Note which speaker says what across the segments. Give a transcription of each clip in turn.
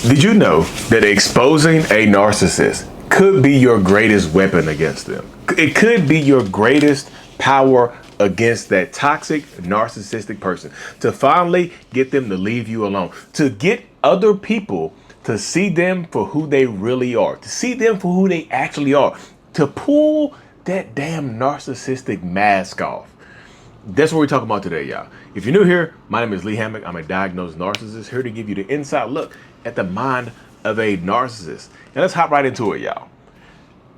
Speaker 1: Did you know that exposing a narcissist could be your greatest weapon against them? It could be your greatest power against that toxic narcissistic person, to finally get them to leave you alone, to get other people to see them for who they really are, to see them for who they actually are, to pull that damn narcissistic mask off. That's what we're talking about today, y'all. If you're new here, my name is Lee Hammock. I'm a diagnosed narcissist, here to give you the inside look at the mind of a narcissist. And let's hop right into it, y'all.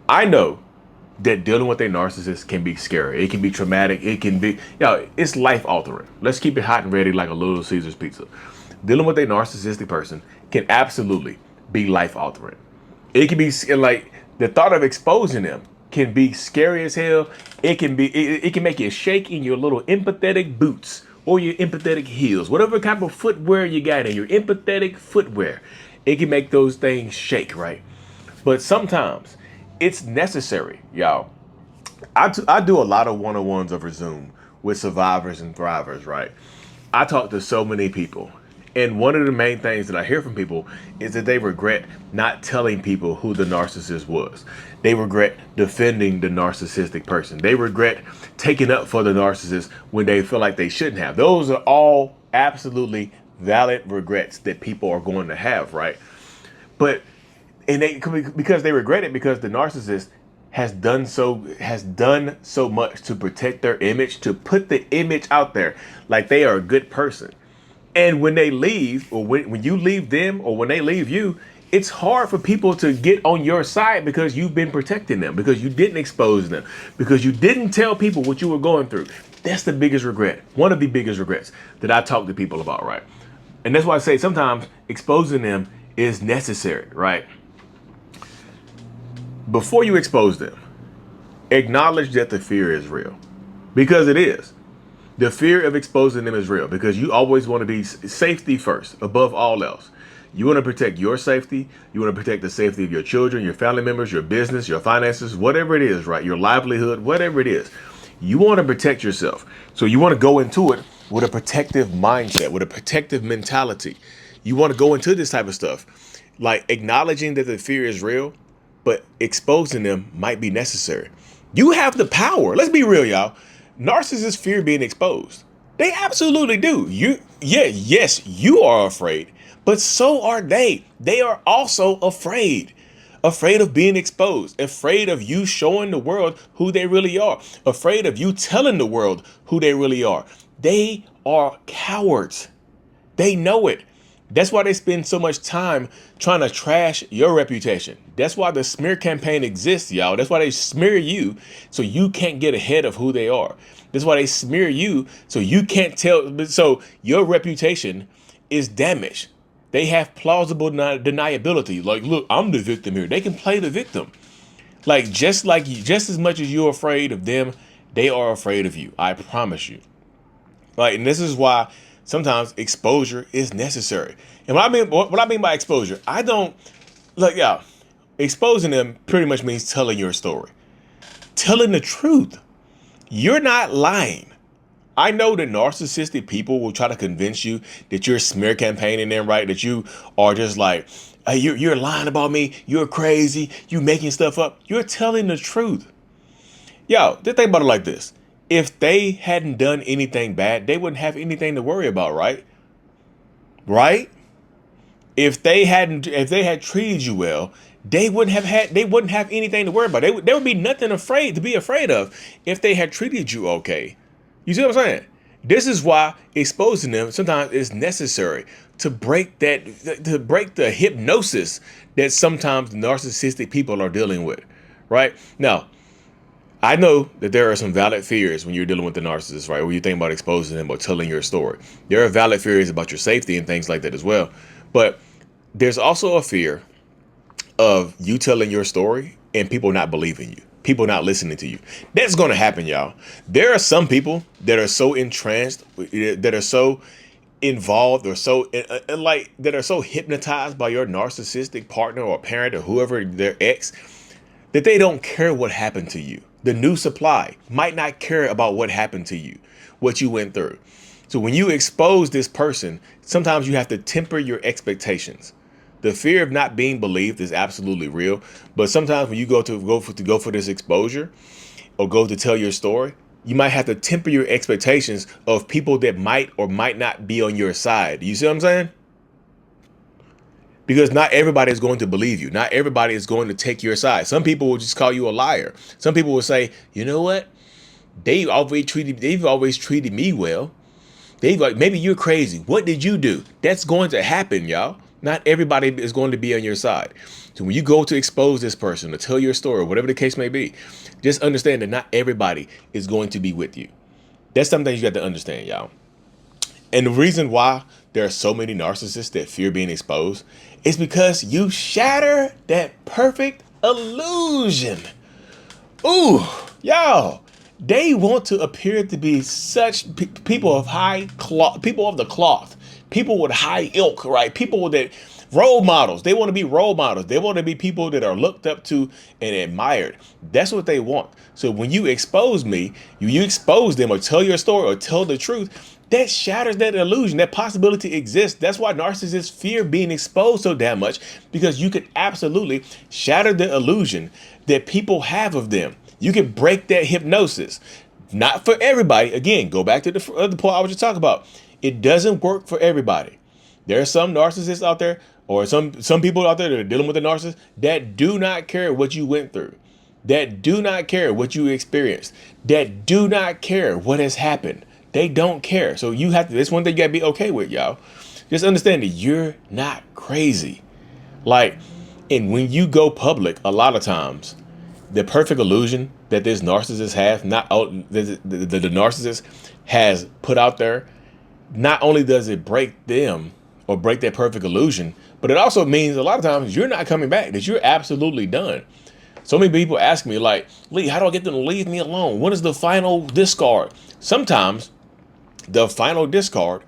Speaker 1: I know that dealing with a narcissist can be scary. It can be traumatic. It can be, it's life altering. Let's keep it hot and ready like a Little Caesars pizza. Dealing with a narcissistic person can absolutely be life altering. It can be like the thought of exposing them can be scary as hell. It can make you shake in your little empathetic boots or your empathetic heels, whatever type of footwear you got in your empathetic footwear. It can make those things shake, right? But sometimes it's necessary, y'all. I do a lot of one-on-ones over Zoom with survivors and thrivers, right? I talk to so many people. And one of the main things that I hear from people is that they regret not telling people who the narcissist was. They regret defending the narcissistic person. They regret taking up for the narcissist when they feel like they shouldn't have. Those are all absolutely valid regrets that people are going to have, right? But because they regret it because the narcissist has done so much to protect their image, to put the image out there like they are a good person. And when they leave, or when you leave them, or when they leave you, it's hard for people to get on your side because you've been protecting them, because you didn't expose them, because you didn't tell people what you were going through. That's the biggest regret. One of the biggest regrets that I talk to people about, right? And that's why I say sometimes exposing them is necessary, right? Before you expose them, acknowledge that the fear is real, because it is. The fear of exposing them is real because you always want to be safety first above all else. You want to protect your safety. You want to protect the safety of your children, your family members, your business, your finances, whatever it is, right? Your livelihood, whatever it is. You want to protect yourself. So you want to go into it with a protective mindset, with a protective mentality. You want to go into this type of stuff, like acknowledging that the fear is real, but exposing them might be necessary. You have the power. Let's be real, y'all. Narcissists fear being exposed. They absolutely do. Yes, you are afraid, but so are they. They are also afraid of being exposed, afraid of you showing the world who they really are, afraid of you telling the world who they really are. They are cowards. They know it. That's why they spend so much time trying to trash your reputation. That's why the smear campaign exists, y'all. That's why they smear you so you can't get ahead of who they are. That's why they smear you so you can't tell. So your reputation is damaged. They have plausible deniability. Like, look, I'm the victim here. They can play the victim. Just as much as you're afraid of them, they are afraid of you. I promise you. And this is why sometimes exposure is necessary. And what I mean by exposure, exposing them pretty much means telling your story, telling the truth. You're not lying. I know that narcissistic people will try to convince you that you're smear campaigning them, right? That you are just like, hey, you're lying about me. You're crazy. You making stuff up. You're telling the truth. Just think about it like this. If they hadn't done anything bad, they wouldn't have anything to worry about, right? Right? If they had treated you well, they wouldn't have anything to worry about. There would be nothing to be afraid of if they had treated you okay. You see what I'm saying? This is why exposing them sometimes is necessary to break the hypnosis that sometimes narcissistic people are dealing with, right? Now, I know that there are some valid fears when you're dealing with the narcissist, right? When you think about exposing them or telling your story. There are valid fears about your safety and things like that as well. But there's also a fear of you telling your story and people not believing you, people not listening to you. That's going to happen, y'all. There are some people that are so entranced, that are so involved or that are so hypnotized by your narcissistic partner or parent or whoever, their ex, that they don't care what happened to you. The new supply might not care about what happened to you, what you went through. So when you expose this person, sometimes you have to temper your expectations. The fear of not being believed is absolutely real. But sometimes when you go for this exposure or go to tell your story, you might have to temper your expectations of people that might or might not be on your side. You see what I'm saying? Because not everybody is going to believe you. Not everybody is going to take your side. Some people will just call you a liar. Some people will say, you know what? They've always treated me well. They've like, maybe you're crazy. What did you do? That's going to happen, y'all. Not everybody is going to be on your side. So when you go to expose this person or tell your story, whatever the case may be, just understand that not everybody is going to be with you. That's something you got to understand, y'all. And the reason why there are so many narcissists that fear being exposed is because you shatter that perfect illusion. Ooh, y'all, they want to appear to be such people of high cloth, people of the cloth, people with high ilk, right? People that role models. They want to be role models. They want to be people that are looked up to and admired. That's what they want. So when you expose me, you expose them or tell your story or tell the truth, that shatters that illusion. That possibility exists. That's why narcissists fear being exposed so damn much, because you could absolutely shatter the illusion that people have of them. You can break that hypnosis. Not for everybody. Again, go back to the other point I was just talking about. It doesn't work for everybody. There are some narcissists out there, or some people out there that are dealing with a narcissist that do not care what you went through, that do not care what you experienced, that do not care what has happened. They don't care. So you have to, that's one thing you gotta be okay with, y'all. Just understand that you're not crazy. Like, and when you go public, a lot of times, the perfect illusion that this narcissist has, the narcissist has put out there, not only does it break them or break that perfect illusion, but it also means a lot of times you're not coming back, that you're absolutely done. So many people ask me like, Lee, how do I get them to leave me alone? When is the final discard? Sometimes the final discard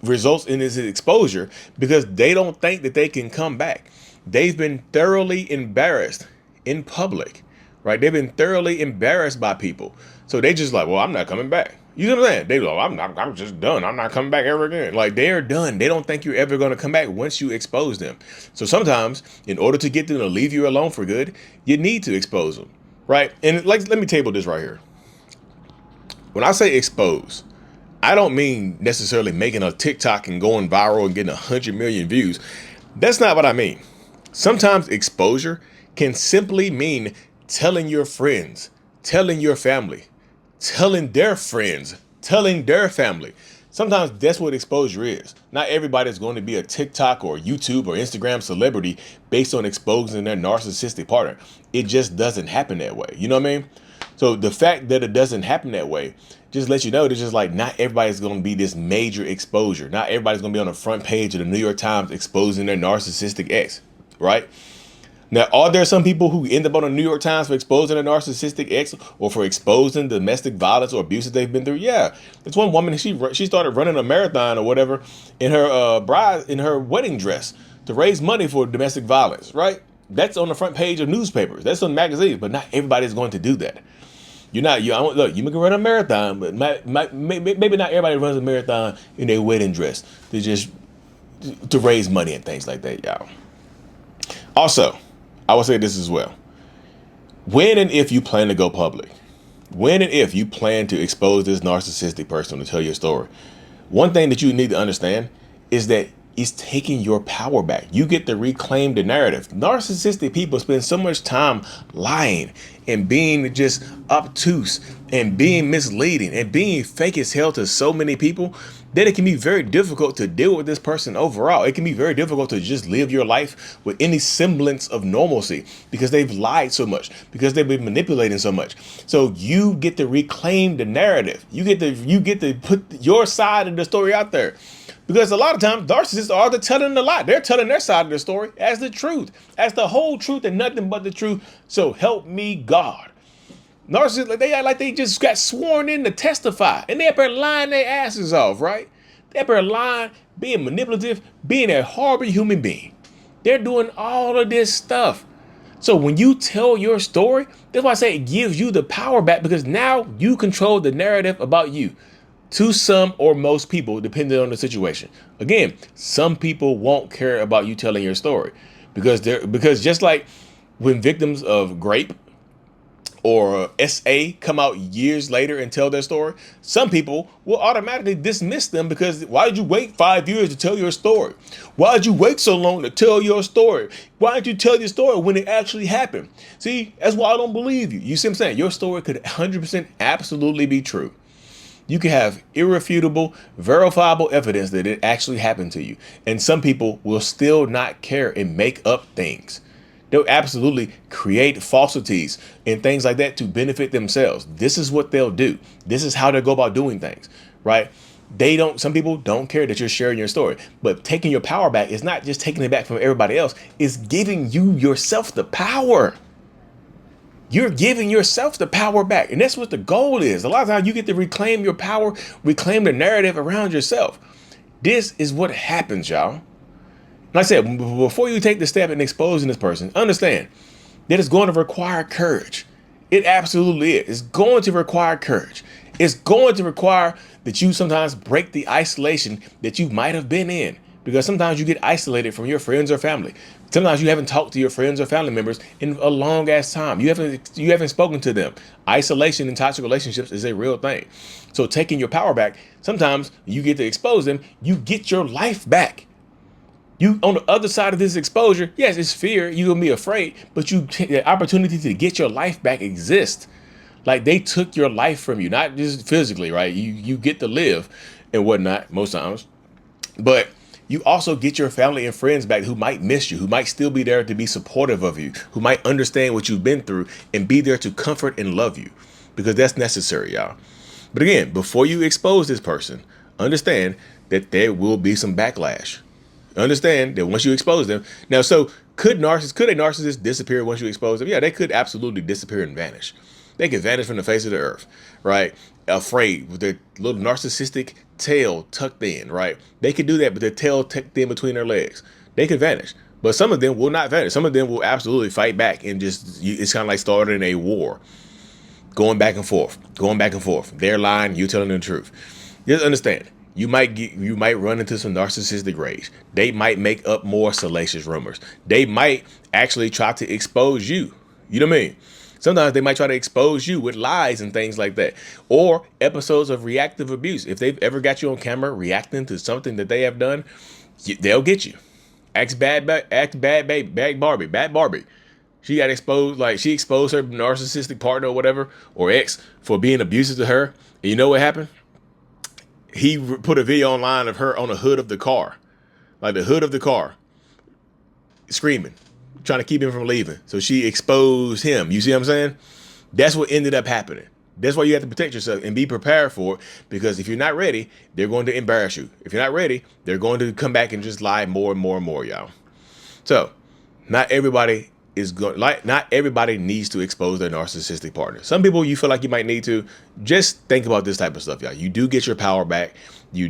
Speaker 1: results in this exposure because they don't think that they can come back. They've been thoroughly embarrassed in public, right? They've been thoroughly embarrassed by people. So they just like, well, I'm not coming back. You know what I'm saying? They go, I'm just done. I'm not coming back ever again. Like, they're done. They don't think you're ever going to come back once you expose them. So sometimes in order to get them to leave you alone for good, you need to expose them, right? And like, let me table this right here. When I say expose, I don't mean necessarily making a TikTok and going viral and getting 100 million views. That's not what I mean. Sometimes exposure can simply mean telling your friends, telling your family, telling their friends, telling their family. Sometimes that's what exposure is. Not everybody is going to be a TikTok or YouTube or Instagram celebrity based on exposing their narcissistic partner. It just doesn't happen that way. You know what I mean? So the fact that it doesn't happen that way just lets you know it's just like not everybody's going to be this major exposure. Not everybody's going to be on the front page of the New York Times exposing their narcissistic ex, right? Now, are there some people who end up on the New York Times for exposing a narcissistic ex or for exposing domestic violence or abuse that they've been through? Yeah, there's one woman, she started running a marathon or whatever in her wedding dress to raise money for domestic violence, right? That's on the front page of newspapers. That's on magazines, but not everybody's going to do that. Look, you can run a marathon, but maybe not everybody runs a marathon in their wedding dress to raise money and things like that, y'all. Also, I will say this as well. When and if you plan to go public, when and if you plan to expose this narcissistic person to tell your story, one thing that you need to understand is that it's taking your power back. You get to reclaim the narrative. Narcissistic people spend so much time lying and being just obtuse and being misleading and being fake as hell to so many people that it can be very difficult to deal with this person overall. It can be very difficult to just live your life with any semblance of normalcy because they've lied so much, because they've been manipulating so much. So you get to reclaim the narrative. You get to put your side of the story out there. Because a lot of times narcissists are telling a lie. They're telling their side of the story as the truth, as the whole truth and nothing but the truth. So help me God. Narcissists, they act like they just got sworn in to testify. And they're up there lying their asses off, right? They're up there lying, being manipulative, being a horrible human being. They're doing all of this stuff. So when you tell your story, that's why I say it gives you the power back, because now you control the narrative about you. to some or most people, depending on the situation. Again, some people won't care about you telling your story because just like when victims of rape or SA come out years later and tell their story, some people will automatically dismiss them because why did you wait 5 years to tell your story? Why did you wait so long to tell your story? Why did you tell your story when it actually happened? See, that's why I don't believe you. You see what I'm saying? Your story could 100% absolutely be true. You can have irrefutable, verifiable evidence that it actually happened to you. And some people will still not care and make up things. They'll absolutely create falsities and things like that to benefit themselves. This is what they'll do. This is how they go about doing things, right? Some people don't care that you're sharing your story, but taking your power back is not just taking it back from everybody else. It's giving you yourself the power. You're giving yourself the power back. And that's what the goal is. A lot of times you get to reclaim your power, reclaim the narrative around yourself. This is what happens, y'all. Like I said, before you take the step in exposing this person, understand that it's going to require courage. It absolutely is. It's going to require courage. It's going to require that you sometimes break the isolation that you might have been in, because sometimes you get isolated from your friends or family. Sometimes you haven't talked to your friends or family members in a long ass time. You haven't spoken to them. Isolation in toxic relationships is a real thing. So taking your power back, sometimes you get to expose them. You get your life back. You on the other side of this exposure, yes, it's fear. You're gonna be afraid, but the opportunity to get your life back exists. Like they took your life from you, not just physically, right? You get to live and whatnot most times, but you also get your family and friends back who might miss you, who might still be there to be supportive of you, who might understand what you've been through and be there to comfort and love you, because that's necessary, y'all. But again, before you expose this person, understand that there will be some backlash. Understand that once you expose them. Now, so could a narcissist disappear once you expose them? Yeah, they could absolutely disappear and vanish. They could vanish from the face of the earth, right? Afraid with their little narcissistic tail tucked in, right? They could do that with their tail tucked in between their legs. They could vanish, but some of them will not vanish. Some of them will absolutely fight back and it's kind of like starting a war, going back and forth. They're lying, you telling the truth. Just understand. You might run into some narcissistic rage. They might make up more salacious rumors. They might actually try to expose you. You know what I mean? Sometimes they might try to expose you with lies and things like that, or episodes of reactive abuse. If they've ever got you on camera reacting to something that they have done, they'll get you. Bad Barbie. She got exposed, like she exposed her narcissistic partner or whatever, or ex, for being abusive to her. And you know what happened? He put a video online of her on the hood of the car, screaming, trying to keep him from leaving. So she exposed him. You see what I'm saying? That's what ended up happening. That's why you have to protect yourself and be prepared for it, because if you're not ready, they're going to embarrass you. If you're not ready, they're going to come back and just lie more and more and more, y'all. So not everybody needs to expose their narcissistic partner. Some people you feel like you might need to. Just think about this type of stuff, y'all. You do get your power back. You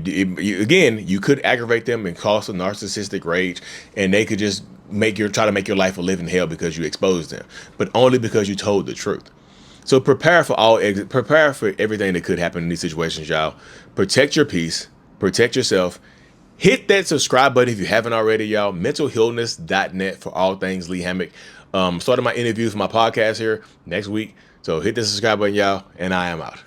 Speaker 1: could aggravate them and cause some narcissistic rage, and they could just try to make your life a living hell because you exposed them, but only because you told the truth. So prepare for everything that could happen in these situations, y'all. Protect your peace, protect yourself. Hit that subscribe button if you haven't already, y'all. mentalhealness.net for all things Lee Hammock. Starting my interviews for my podcast here next week. So hit the subscribe button, y'all, and I am out.